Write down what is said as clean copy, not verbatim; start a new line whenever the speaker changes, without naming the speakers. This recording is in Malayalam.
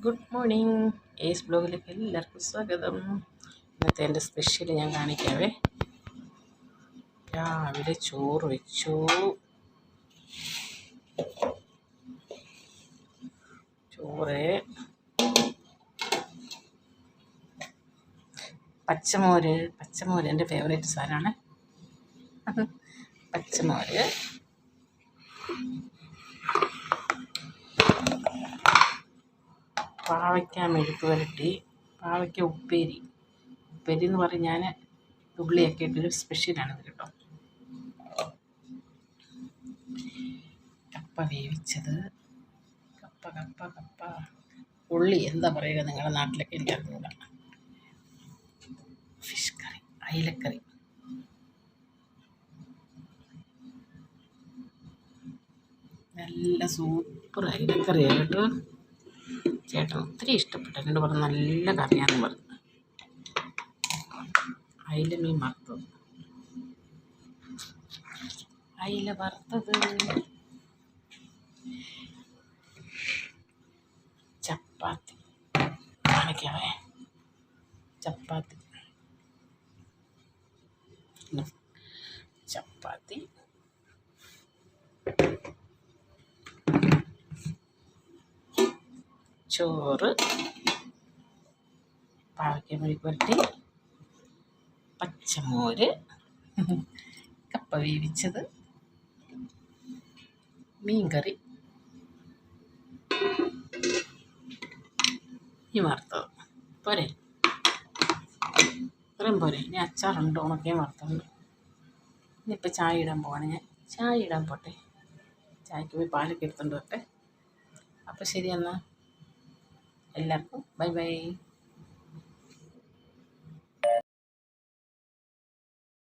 Good morning. ഏസ് ബ്ലോഗിലേക്ക് എല്ലാവർക്കും സ്വാഗതം. ഇന്നത്തെ എൻ്റെ സ്പെഷ്യൽ ഞാൻ കാണിക്കാവേ. രാവിലെ ചോറ് വെച്ചു. ചോറ്, പച്ചമോര് എൻ്റെ ഫേവറേറ്റ് സാധനമാണ്. പച്ചമോര്, പാവയ്ക്ക മെഴുക്ക് പുരട്ടി, പാവയ്ക്ക ഉപ്പേരി എന്ന് പറഞ്ഞ് ഞാൻ ഉള്ളിയൊക്കെ ഇട്ടൊരു സ്പെഷ്യലാണിത് കേട്ടോ. കപ്പ വേവിച്ചത്, കപ്പ ഉള്ളി എന്താ പറയുക നിങ്ങളുടെ നാട്ടിലൊക്കെ എനിക്കറിഞ്ഞൂടാ. ഫിഷ് കറി, അയിലക്കറി, നല്ല സൂപ്പർ അയിലക്കറിയാണ് കേട്ടോ. ചേട്ടൻ ഒത്തിരി ഇഷ്ടപ്പെട്ടു. എന്നോട് പറഞ്ഞു നല്ല കറിയാണെന്ന് പറഞ്ഞു. അയില മീൻ വറുത്തത്, അയില വറുത്തത്, ചപ്പാത്തി കാണിക്കാവേ. ചപ്പാത്തി ചോറ്, പാവയ്ക്ക മെഴുക്ക് പുരട്ടി, പച്ചമോര്, കപ്പ വേവിച്ചത്, മീൻകറി, ഈ വറുത്തത്. പോരെ, ഇത്രയും പോരെ. ഇനി അച്ചാറുണ്ട്, ഉണക്കയും വറുത്തുണ്ട്. ഇനിയിപ്പോൾ ചായ ഇടാൻ പോവാണ് ഞാൻ. ചായ ഇടാൻ പോട്ടെ. ചായക്ക് പോയി പാലൊക്കെ എടുത്തുകൊണ്ട് വരട്ടെ. അപ്പോൾ ശരി എന്നാൽ എല്ലാവർക്കും ബൈ ബൈ.